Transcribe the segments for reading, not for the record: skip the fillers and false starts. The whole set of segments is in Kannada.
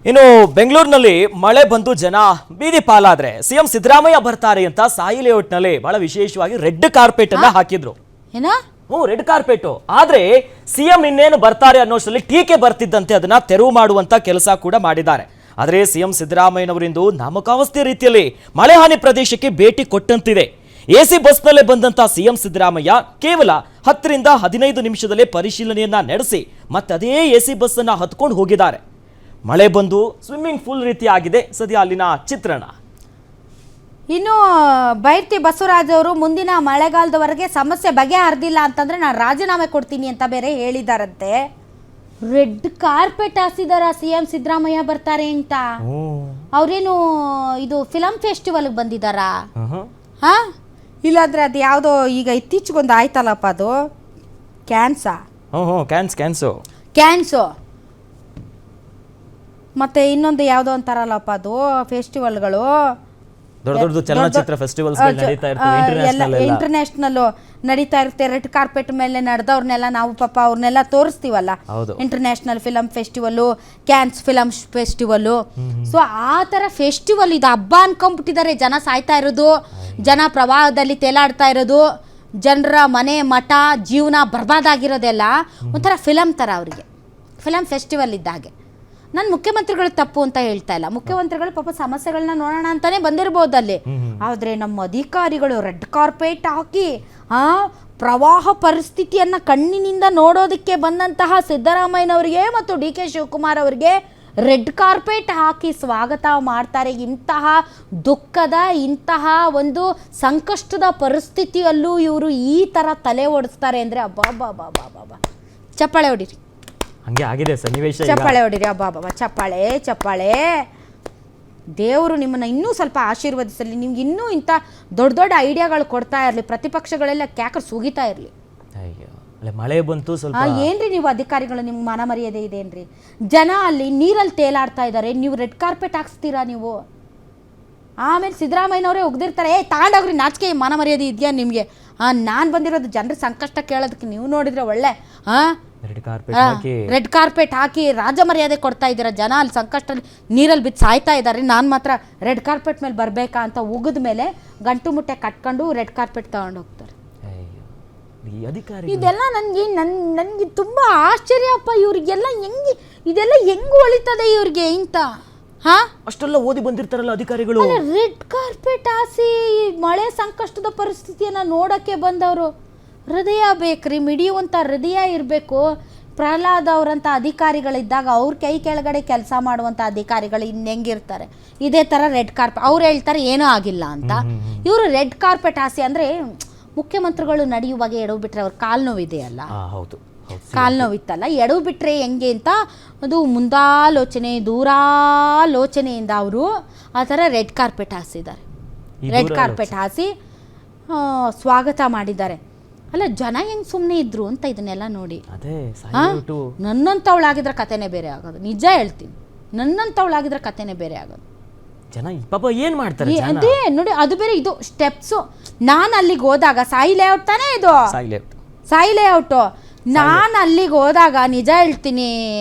ಇನ್ನು ಬೆಂಗಳೂರಿನಲ್ಲಿ ಮಳೆ ಬಂದು ಜನ ಬೀದಿ ಪಾಲಾದ್ರೆ ಸಿಎಂ ಸಿದ್ದರಾಮಯ್ಯ ಬರ್ತಾರೆ ಅಂತ ಸಾಯಿ ಲೇಔಟ್ನಲ್ಲಿ ಬಹಳ ವಿಶೇಷವಾಗಿ ರೆಡ್ ಕಾರ್ಪೆಟ್ ಅನ್ನ ಹಾಕಿದ್ರು. Red carpet. ಆದ್ರೆ ಸಿಎಂ ಇನ್ನೇನು ಬರ್ತಾರೆ ಅನ್ನೋಷ್ಟರಲ್ಲಿ ಟೀಕೆ ಬರ್ತಿದ್ದಂತೆ ಅದನ್ನ ತೆರವು ಮಾಡುವಂತ ಕೆಲಸ ಕೂಡ ಮಾಡಿದ್ದಾರೆ. ಆದ್ರೆ ಸಿಎಂ ಸಿದ್ದರಾಮಯ್ಯನವರಿಂದು ನಾಮಕಾವಸ್ಥೆ ರೀತಿಯಲ್ಲಿ ಮಳೆ ಹಾನಿ ಪ್ರದೇಶಕ್ಕೆ ಭೇಟಿ ಕೊಟ್ಟಂತಿದೆ. ಎಸಿ ಬಸ್ನಲ್ಲೇ ಬಂದಂತ ಸಿಎಂ ಸಿದ್ದರಾಮಯ್ಯ ಕೇವಲ 10 ರಿಂದ 15 ನಿಮಿಷದಲ್ಲೇ ಪರಿಶೀಲನೆಯನ್ನ ನಡೆಸಿ ಮತ್ತೆ ಅದೇ ಎಸಿ ಬಸ್ ಅನ್ನ ಹತ್ಕೊಂಡು ಹೋಗಿದ್ದಾರೆ. ಮಳೆ ಬಂದು ಸ್ವಿಮ್ಮಿಂಗ್ ಪೂಲ್ ರೀತಿ ಆಗಿದೆ ಸದ್ಯ ಅಲ್ಲಿನ ಚಿತ್ರಣ. ಇನ್ನು ಬೈರ್ತಿ ಬಸವರಾಜ್ ಅವರು ಮುಂದಿನ ಮಳೆಗಾಲದವರೆಗೆ ಸಮಸ್ಯೆ ಬಗೆಹರಿದಿಲ್ಲ ಅಂತಂದ್ರೆ ನಾನು ರಾಜೀನಾಮೆ ಕೊಡ್ತೀನಿ ಅಂತ ಬೇರೆ ಹೇಳಿದಾರಂತೆ. ರೆಡ್ ಕಾರ್ಪೆಟ್ ಹಾಸಿದಾರ ಸಿಎಂ ಸಿದ್ದರಾಮಯ್ಯ ಬರ್ತಾರೆ ಅಂತ. ಅವ್ರೇನು ಇದು ಫಿಲಂ ಫೆಸ್ಟಿವಲ್ಗೆ ಬಂದಿದ್ದಾರಾ? ಹಾ, ಇಲ್ಲಾಂದ್ರೆ ಅದು ಯಾವುದೋ ಈಗ ಇತ್ತೀಚೆಗೊಂದು ಆಯ್ತಲ್ಲಪ್ಪ, ಅದು ಕ್ಯಾನ್ಸು ಮತ್ತೆ ಇನ್ನೊಂದು ಯಾವುದೋ ಅಂತಾರಲ್ಲಪ್ಪ, ಅದು ಫೆಸ್ಟಿವಲ್ಗಳು ದೊಡ್ಡ ದೊಡ್ಡ ಚಲನಚಿತ್ರ ಫೆಸ್ಟಿವಲ್ಸ್ ನಡೀತಾ ಇರ್ತವೆ, ಇಂಟರ್ನ್ಯಾಷನಲ್ ನಡೀತಾ ಇರುತ್ತೆ. ರೆಡ್ ಕಾರ್ಪೆಟ್ ಮೇಲೆ ನಡೆದವ್ರನ್ನೆಲ್ಲ ನಾವು ಪಾಪ ಅವ್ರನ್ನೆಲ್ಲ ತೋರಿಸ್ತೀವಲ್ಲ, international film festival, Cannes film festival. So ಆ ಥರ ಫೆಸ್ಟಿವಲ್ ಇದು ಹಬ್ಬ ಅನ್ಕೊಂಡ್ಬಿಟ್ಟಿದ್ದಾರೆ. ಜನ ಸಾಯ್ತಾ ಇರೋದು, ಜನ ಪ್ರವಾಹದಲ್ಲಿ ತೇಲಾಡ್ತಾ ಇರೋದು, ಜನರ ಮನೆ ಮಠ ಜೀವನ ಬರ್ಬಾದಾಗಿರೋದೆಲ್ಲ ಒಂಥರ ಫಿಲಮ್ ಥರ ಅವರಿಗೆ, ಫಿಲಂ ಫೆಸ್ಟಿವಲ್ ಇದ್ದಾಗೆ. ನಾನು ಮುಖ್ಯಮಂತ್ರಿಗಳು ತಪ್ಪು ಅಂತ ಹೇಳ್ತಾ ಇಲ್ಲ, ಮುಖ್ಯಮಂತ್ರಿಗಳು ಪಾಪ ಸಮಸ್ಯೆಗಳನ್ನ ನೋಡೋಣ ಅಂತಾನೆ ಬಂದಿರ್ಬೋದು ಅಲ್ಲಿ. ಆದರೆ ನಮ್ಮ ಅಧಿಕಾರಿಗಳು ರೆಡ್ ಕಾರ್ಪೆಟ್ ಹಾಕಿ ಪ್ರವಾಹ ಪರಿಸ್ಥಿತಿಯನ್ನು ಕಣ್ಣಿನಿಂದ ನೋಡೋದಕ್ಕೆ ಬಂದಂತಹ ಸಿದ್ದರಾಮಯ್ಯನವರಿಗೆ ಮತ್ತು ಡಿ ಕೆ ಶಿವಕುಮಾರ್ ಅವರಿಗೆ ರೆಡ್ ಕಾರ್ಪೆಟ್ ಹಾಕಿ ಸ್ವಾಗತ ಮಾಡ್ತಾರೆ. ಇಂತಹ ದುಃಖದ, ಇಂತಹ ಒಂದು ಸಂಕಷ್ಟದ ಪರಿಸ್ಥಿತಿಯಲ್ಲೂ ಇವರು ಈ ಥರ ತಲೆ ಓಡಿಸ್ತಾರೆ ಅಂದರೆ ಅಬ್ಬಾ. ಚಪ್ಪಾಳೆ ಹೊಡಿರಿ, ಹಂಗೆ ಆಗಿದೆ ಸನ್ನಿವೇಶ. ಚಪ್ಪಾಳೆ ಹೊಡಿರಿ, ಅಬ್ಬಾ ಚಪ್ಪಾಳೆ ಚಪ್ಪಾಳೆ. ದೇವರು ನಿಮ್ಮನ್ನ ಇನ್ನೂ ಸ್ವಲ್ಪ ಆಶೀರ್ವದಿಸಲಿ, ನಿಮ್ಗೆ ಇನ್ನೂ ಇಂಥ ದೊಡ್ಡ ದೊಡ್ಡ ಐಡಿಯಾಗಳು ಕೊಡ್ತಾ ಇರಲಿ, ಪ್ರತಿಪಕ್ಷಗಳೆಲ್ಲ ಕ್ಯಾಕರ್ ಸುಗಿತಾ ಇರಲಿ. ಮಳೆ ಬಂತು ಸ್ವಲ್ಪ. ಏನ್ರಿ ನೀವು ಅಧಿಕಾರಿಗಳು, ನಿಮ್ಗೆ ಮಾನ ಮರ್ಯಾದೆ ಇದೇನ್ರಿ? ಜನ ಅಲ್ಲಿ ನೀರಲ್ಲಿ ತೇಲಾಡ್ತಾ ಇದ್ದಾರೆ, ನೀವು ರೆಡ್ ಕಾರ್ಪೆಟ್ ಹಾಕ್ಸ್ತೀರಾ ನೀವು? ಆಮೇಲೆ ಸಿದ್ದರಾಮಯ್ಯನವರೇ ಒಗ್ದಿರ್ತಾರೆ, ತಗೊಂಡೋಗ್ರಿ, ನಾಚಿಕೆ ಮಾನ ಮರ್ಯಾದೆ ಇದೆಯಾ ನಿಮಗೆ? ನಾನು ಬಂದಿರೋದು ಜನರ ಸಂಕಷ್ಟ ಕೇಳೋದಕ್ಕೆ, ನೀವು ನೋಡಿದ್ರೆ ಒಳ್ಳೆ ರೆಡ್ ಕಾರ್ಪೆಟ್ ಹಾಕಿ ರಾಜ ಮರ್ಯಾದೆ ಕೊಡ್ತಾ ಇದ್ದೀರಾ. ಜನ ಅಲ್ಲಿ ಸಂಕಷ್ಟದಲ್ಲಿ ನೀರಲ್ಲಿ ಬಿದ್ದು ಸಾಯ್ತಾ ಇದ್ದಾರೆ, ನಾನು ಮಾತ್ರ ರೆಡ್ ಕಾರ್ಪೆಟ್ ಮೇಲೆ ಬರಬೇಕಾ ಅಂತ ಉಗಿದ ಮೇಲೆ ಗಂಟು ಮುಟ್ಟೆ ಕಟ್ಕೊಂಡು ರೆಡ್ ಕಾರ್ಪೆಟ್ ತಗೊಂಡು ಹೋಗ್ತಾರೆ. ಇದೆಲ್ಲ ನನಗೆ ತುಂಬ ಆಶ್ಚರ್ಯಪ್ಪ. ಇವ್ರಿಗೆಲ್ಲ ಇದೆಲ್ಲ ಹೆಂಗ್ ಹೊಳಿತದೆ ಇವ್ರಿಗೆ ಇಂತ? ಅಷ್ಟೆಲ್ಲ ಓದಿ ಬಂದಿರ್ತಾರಲ್ಲ ಅಧಿಕಾರಿಗಳು. ರೆಡ್ ಕಾರ್ಪೆಟ್ ಹಾಸಿ ಮಳೆ ಸಂಕಷ್ಟದ ಪರಿಸ್ಥಿತಿಯನ್ನ ನೋಡಕ್ಕೆ ಬಂದವರು. ಹೃದಯ ಬೇಕ್ರಿ, ಮಿಡಿಯುವಂಥ ಹೃದಯ ಇರಬೇಕು. ಪ್ರಹ್ಲಾದ್ ಅವರಂಥ ಅಧಿಕಾರಿಗಳಿದ್ದಾಗ ಅವ್ರ ಕೈ ಕೆಳಗಡೆ ಕೆಲಸ ಮಾಡುವಂಥ ಅಧಿಕಾರಿಗಳು ಇನ್ನೆಂಗಿರ್ತಾರೆ? ಇದೇ ಥರ ರೆಡ್ ಕಾರ್ಪೆಟ್, ಅವ್ರು ಹೇಳ್ತಾರೆ ಏನೂ ಆಗಿಲ್ಲ ಅಂತ. ಇವರು ರೆಡ್ ಕಾರ್ಪೆಟ್ ಹಾಸಿ ಅಂದರೆ ಮುಖ್ಯಮಂತ್ರಿಗಳು ನಡೆಯುವಾಗ ಎಡವು ಬಿಟ್ಟರೆ ಅವ್ರ ಕಾಲು ನೋವಿದೆಯಲ್ಲ, ಕಾಲು ನೋವಿತ್ತಲ್ಲ, ಎಡವು ಬಿಟ್ಟರೆ ಹೆಂಗೆ ಅಂತ ಅದು ಮುಂದಾಲೋಚನೆ ದೂರಾಲೋಚನೆಯಿಂದ ಅವರು ಆ ಥರ ರೆಡ್ ಕಾರ್ಪೆಟ್ ಹಾಸಿದ್ದಾರೆ. ರೆಡ್ ಕಾರ್ಪೆಟ್ ಹಾಸಿ ಸ್ವಾಗತ ಮಾಡಿದ್ದಾರೆ. ಅಲ್ಲ, ಜನ ಹೆಂಗೆ ಸುಮ್ಮನೆ ಇದ್ರು ಅಂತ ಇದನ್ನೆಲ್ಲ ನೋಡಿ. ನನ್ನಂಥವಳಾಗಿದ್ರೆ ಕಥೆನೇ ಬೇರೆ ಆಗೋದು, ನಿಜ ಹೇಳ್ತೀನಿ. ನನ್ನಂಥವಳಾಗಿದ್ರೆ ಕಥೆನೇ ಬೇರೆ ಆಗೋದು. ಜನ ಪಾಪ ಏನು ಮಾಡ್ತಾರೆ ಅದೇ ನೋಡಿ, ಅದು ಬೇರೆ ಇದು ಸ್ಟೆಪ್ಸು. ನಾನು ಅಲ್ಲಿಗೆ ಹೋದಾಗ ಸಾಯಿ ಲೇಔಟ್ ತಾನೇ ಇದು, ಸಾಯಿ ಲೇಔಟು. ನಾನು ಅಲ್ಲಿಗೆ ಹೋದಾಗ ನಿಜ ಹೇಳ್ತೀನಿ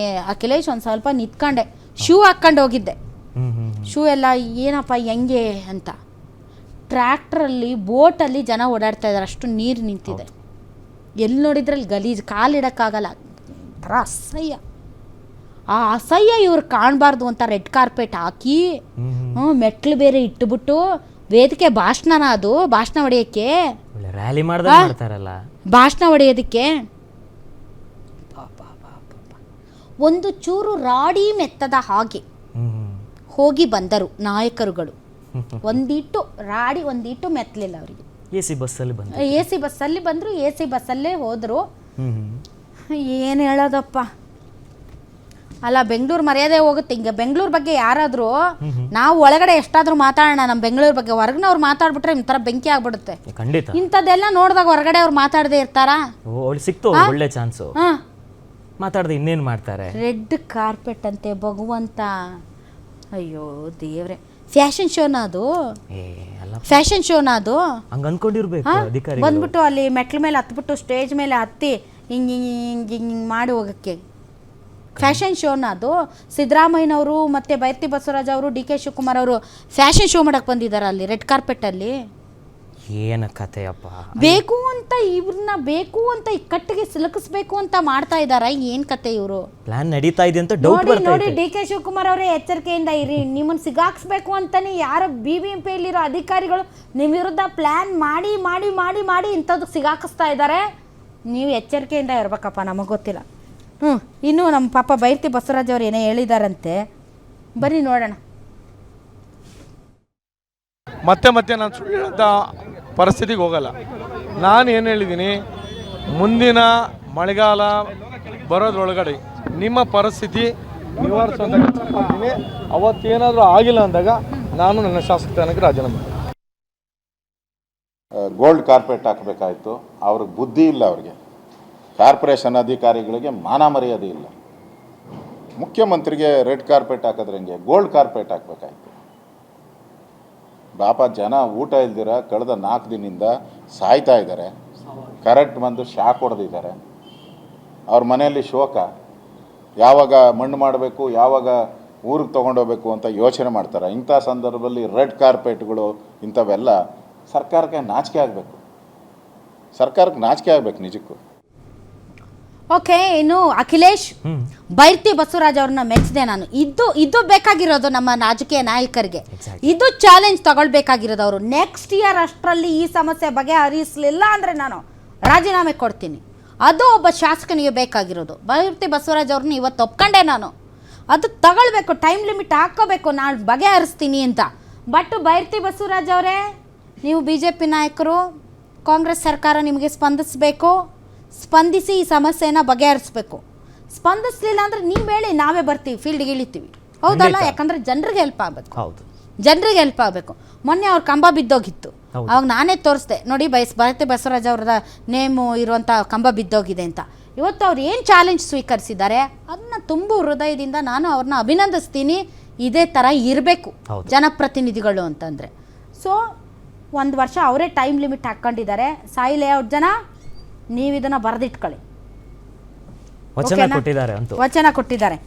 ಅಖಿಲೇಶ್, ಒಂದು ಸ್ವಲ್ಪ ನಿಂತ್ಕೊಂಡೆ, ಶೂ ಹಾಕ್ಕೊಂಡು ಹೋಗಿದ್ದೆ. ಶೂ ಎಲ್ಲ ಏನಪ್ಪ ಹೆಂಗೆ ಅಂತ. ಟ್ರ್ಯಾಕ್ಟ್ರಲ್ಲಿ ಬೋಟಲ್ಲಿ ಜನ ಓಡಾಡ್ತಾ ಇದ್ದಾರೆ, ಅಷ್ಟು ನೀರು ನಿಂತಿದೆ. ಎಲ್ಲಿ ನೋಡಿದ್ರಲ್ಲಿ ಗಲೀಜು, ಕಾಲಿಡೋಕ್ಕಾಗಲ್ಲ, ಥರ ಅಸಹ್ಯ. ಆ ಅಸಹ್ಯ ಇವ್ರು ಕಾಣಬಾರ್ದು ಅಂತ ರೆಡ್ ಕಾರ್ಪೆಟ್ ಹಾಕಿ ಮೆಟ್ಲು ಬೇರೆ ಇಟ್ಟುಬಿಟ್ಟು, ವೇದಿಕೆ ಭಾಷಣ, ಅದು ಭಾಷಣ ಹೊಡೆಯೋಕ್ಕೆ, ರ್ಯಾಲಿ ಮಾಡ್ತಾರಲ್ಲ, ಭಾಷಣ ಹೊಡೆಯೋದಕ್ಕೆ ಒಂದು ಚೂರು ರಾಡಿ ಮೆತ್ತದ ಹಾಗೆ ಹೋಗಿ ಬಂದರು ನಾಯಕರುಗಳು. ಒಂದಿಟ್ಟು ರಾಡಿ, ಒಂದಿಟ್ಟು ಮೆತ್ತಲಿಲ್ಲ ಅವರಿಗೆ. ಎಸಿ ಬಸ್ಸಲ್ಲಿ ಬಂದರು, ಎಸಿ ಬಸ್ಸಲ್ಲೇ ಹೋದರು. ಏನು ಹೇಳೋದಪ್ಪ. ಅಲ್ಲ, ಬೆಂಗಳೂರು ಮರ್ಯಾದೆ ಹೋಗುತ್ತೆ. ಹಿಂಗೆ ಬೆಂಗಳೂರು ಬಗ್ಗೆ ಯಾರಾದರೂ, ನಾವು ಒಳಗಡೆ ಎಷ್ಟಾದರೂ ಮಾತಾಡೋಣ ನಮ್ಮ ಬೆಂಗಳೂರು ಬಗ್ಗೆ, ಹೊರಗಿನವ್ರು ಮಾತಾಡ್ಬಿಟ್ರೆ ಒಂಥರ ಬೆಂಕಿ ಆಗ್ಬಿಡುತ್ತೆ. ಇಂಥದ್ದೆಲ್ಲ ನೋಡಿದಾಗ ಹೊರಗಡೆ ಅವ್ರು ಮಾತಾಡದೆ ಇರ್ತಾರಾ? ಸಿಕ್ತು ಒಳ್ಳೆ ಚಾನ್ಸು, ಮಾತಾಡದೆ ಇನ್ನೇನು ಮಾಡ್ತಾರೆ? ರೆಡ್ ಕಾರ್ಪೆಟ್ ಅಂತೆ ಭಗವಂತ. ಅಯ್ಯೋ ದೇವ್ರೆ, ಫ್ಯಾಷನ್ ಶೋನ ಅದು? ಫ್ಯಾಷನ್ ಶೋನ ಅದು? ಹಂಗೆ ಅನ್ಕೊಂಡಿರ್ಬೇಕು ಅಧಿಕಾರಿ. ಬಂದ್ಬಿಟ್ಟು ಅಲ್ಲಿ ಮೆಟ್ಲ ಮೇಲೆ ಹತ್ಬಿಟ್ಟು ಸ್ಟೇಜ್ ಮೇಲೆ ಹತ್ತಿ ಹಿಂಗೆ ಹಿಂಗೆ ಹಿಂಗೆ ಹಿಂಗೆ ಮಾಡಿ ಹೋಗಕ್ಕೆ ಫ್ಯಾಷನ್ ಶೋನ ಅದು. ಸಿದ್ದರಾಮಯ್ಯನವರು ಮತ್ತು ಬೈರತಿ ಬಸವರಾಜ್ ಅವರು, ಡಿ ಕೆ ಶಿವಕುಮಾರ್ ಅವರು ಫ್ಯಾಷನ್ ಶೋ ಮಾಡಕ್ಕೆ ಬಂದಿದ್ದಾರೆ ಅಲ್ಲಿ ರೆಡ್ ಕಾರ್ಪೆಟಲ್ಲಿ. ಏನು ಕಥೆಯಪ್ಪ, ಬೇಕು ಅಂತ ಇವ್ರನ್ನ ಬೇಕು ಅಂತ ಇಕ್ಕಟ್ಟಿಗೆ ಸಿಲುಕಿಸ್ಬೇಕು ಅಂತ ಮಾಡ್ತಾ ಇದ್ದಾರೆ. ಏನು ಕತೆ ಇವರು? ಪ್ಲಾನ್ ನಡೀತಾ ಇದೆ ಅಂತ ಡೌಟ್ ನೋಡಿ ಬರ್ತಾ ನೋಡಿ, ಇದೆ. ಡಿ ಕೆ ಶಿವಕುಮಾರ್ ಅವರೇ ಎಚ್ಚರಿಕೆಯಿಂದ ಇರಿ. ನಿಮ್ಮನ್ನು ಸಿಗಾಕ್ಸ್ಬೇಕು ಅಂತಾನೆ ಯಾರ BBMPಯಲ್ಲಿರೋ ಅಧಿಕಾರಿಗಳು ನಿಮ್ಮ ವಿರುದ್ಧ ಪ್ಲಾನ್ ಮಾಡಿ ಮಾಡಿ ಮಾಡಿ ಮಾಡಿ ಇಂಥದ್ದು ಸಿಗಾಕಿಸ್ತಾ ಇದ್ದಾರೆ. ನೀವು ಎಚ್ಚರಿಕೆಯಿಂದ ಇರ್ಬೇಕಪ್ಪ, ನಮಗೆ ಗೊತ್ತಿಲ್ಲ. ಇನ್ನು ನಮ್ಮ ಪಾಪ ಬೈರತಿ ಬಸವರಾಜ್ ಅವ್ರು ಏನೇ ಹೇಳಿದಾರಂತೆ, ಬನ್ನಿ ನೋಡೋಣ. ಮತ್ತೆ ಮತ್ತೆ ನಾನು ಸುಳ್ಳು ಹೇಳೋಂಥ ಪರಿಸ್ಥಿತಿಗೆ ಹೋಗಲ್ಲ. ನಾನು ಏನು ಹೇಳಿದ್ದೀನಿ, ಮುಂದಿನ ಮಳೆಗಾಲ ಬರೋದ್ರೊಳಗಡೆ ನಿಮ್ಮ ಪರಿಸ್ಥಿತಿ ನಿವಾರಿಸುವಂಥ ಕೆಲಸ ಮಾಡ್ತೀನಿ. ಅವತ್ತೇನಾದರೂ ಆಗಿಲ್ಲ ಅಂದಾಗ ನಾನು ನನ್ನ ಶಾಸಕ ಸ್ಥಾನಕ್ಕೆ ರಾಜೀನಾಮೆ ಮಾಡ್ತೀನಿ. ಗೋಲ್ಡ್ ಕಾರ್ಪೆಟ್ ಹಾಕಬೇಕಾಯ್ತು, ಅವ್ರಿಗೆ ಬುದ್ಧಿ ಇಲ್ಲ. ಅವ್ರಿಗೆ ಕಾರ್ಪೊರೇಷನ್ ಅಧಿಕಾರಿಗಳಿಗೆ ಮಾನ ಮರ್ಯಾದೆ ಇಲ್ಲ. ಮುಖ್ಯಮಂತ್ರಿಗೆ ರೆಡ್ ಕಾರ್ಪೆಟ್ ಹಾಕೋದ್ರಂಗೆ ಗೋಲ್ಡ್ ಕಾರ್ಪೆಟ್ ಹಾಕಬೇಕಾಯ್ತು. ಪಾಪ ಜನ ಊಟ ಇಲ್ದಿರ ಕಳೆದ 4 ದಿನದಿಂದ ಸಾಯ್ತಾ ಇದ್ದಾರೆ. ಕರೆಂಟ್ ಬಂದು ಶಾಕ್ ಹೊಡೆದಿದ್ದಾರೆ. ಅವ್ರ ಮನೆಯಲ್ಲಿ ಶೋಕ. ಯಾವಾಗ ಮಣ್ಣು ಮಾಡಬೇಕು, ಯಾವಾಗ ಊರಿಗೆ ತೊಗೊಂಡೋಗ್ಬೇಕು ಅಂತ ಯೋಚನೆ ಮಾಡ್ತಾರೆ. ಇಂಥ ಸಂದರ್ಭದಲ್ಲಿ ರೆಡ್ ಕಾರ್ಪೆಟ್ಗಳು ಇಂಥವೆಲ್ಲ ಸರ್ಕಾರಕ್ಕೆ ನಾಚಿಕೆ ಆಗಬೇಕು. ಸರ್ಕಾರಕ್ಕೆ ನಾಚಿಕೆ ಆಗಬೇಕು ನಿಜಕ್ಕೂ. ಓಕೆ, ಇನ್ನು ಅಖಿಲೇಶ್ ಬೈರತಿ ಬಸವರಾಜ್ ಅವ್ರನ್ನ ಮೆಚ್ಚಿದೆ ನಾನು. ಇದು ಬೇಕಾಗಿರೋದು ನಮ್ಮ ರಾಜಕೀಯ ನಾಯಕರಿಗೆ. ಇದು ಚಾಲೆಂಜ್ ತಗೊಳ್ಬೇಕಾಗಿರೋದು. ಅವರು ನೆಕ್ಸ್ಟ್ ಇಯರ್ ಅಷ್ಟರಲ್ಲಿ ಈ ಸಮಸ್ಯೆ ಬಗೆಹರಿಸಲಿಲ್ಲ ಅಂದರೆ ನಾನು ರಾಜೀನಾಮೆ ಕೊಡ್ತೀನಿ. ಅದು ಒಬ್ಬ ಶಾಸಕನಿಗೆ ಬೇಕಾಗಿರೋದು. ಬೈರತಿ ಬಸವರಾಜ್ ಅವ್ರನ್ನ ಇವತ್ತು ಒಪ್ಕೊಂಡೆ ನಾನು. ಅದು ತಗೊಳ್ಬೇಕು, ಟೈಮ್ ಲಿಮಿಟ್ ಹಾಕ್ಕೋಬೇಕು, ನಾನು ಬಗೆಹರಿಸ್ತೀನಿ ಅಂತ. ಬಟ್ ಬೈರತಿ ಬಸವರಾಜ್ ಅವರೇ, ನೀವು BJP ನಾಯಕರು, ಕಾಂಗ್ರೆಸ್ ಸರ್ಕಾರ ನಿಮಗೆ ಸ್ಪಂದಿಸಬೇಕು. ಸ್ಪಂದಿಸಿ ಈ ಸಮಸ್ಯೆನ ಬಗೆಹರಿಸ್ಬೇಕು. ಸ್ಪಂದಿಸಲಿಲ್ಲ ಅಂದರೆ ನೀವು ಹೇಳಿ, ನಾವೇ ಬರ್ತೀವಿ, ಫೀಲ್ಡ್ಗೆ ಇಳಿತೀವಿ. ಹೌದಲ್ಲ? ಯಾಕಂದರೆ ಜನರಿಗೆ ಹೆಲ್ಪ್ ಆಗಬೇಕು. ಹೌದು, ಜನರಿಗೆ ಹೆಲ್ಪ್ ಆಗಬೇಕು. ಮೊನ್ನೆ ಅವ್ರ ಕಂಬ ಬಿದ್ದೋಗಿತ್ತು, ಅವಾಗ ನಾನೇ ತೋರಿಸ್ದೆ ನೋಡಿ, ಬೈರತಿ ಬಸವರಾಜ್ ಅವ್ರದ ನೇಮು ಇರುವಂಥ ಕಂಬ ಬಿದ್ದೋಗಿದೆ ಅಂತ. ಇವತ್ತು ಅವ್ರು ಏನು ಚಾಲೆಂಜ್ ಸ್ವೀಕರಿಸಿದ್ದಾರೆ ಅದನ್ನ ತುಂಬ ಹೃದಯದಿಂದ ನಾನು ಅವ್ರನ್ನ ಅಭಿನಂದಿಸ್ತೀನಿ. ಇದೇ ಥರ ಇರಬೇಕು ಜನಪ್ರತಿನಿಧಿಗಳು ಅಂತಂದರೆ. ಸೊ 1 ವರ್ಷ ಅವರೇ ಟೈಮ್ ಲಿಮಿಟ್ ಹಾಕ್ಕೊಂಡಿದ್ದಾರೆ. ಸಾಯಿ ಲೇಔಟ್ ಜನ, ನೀವು ಇದನ್ನು ಬರೆದಿಟ್ಕೊಳ್ಳಿ. ವಚನ ಕೊಟ್ಟಿದ್ದಾರೆ. ವಚನ ಕೊಟ್ಟಿದ್ದಾರೆ.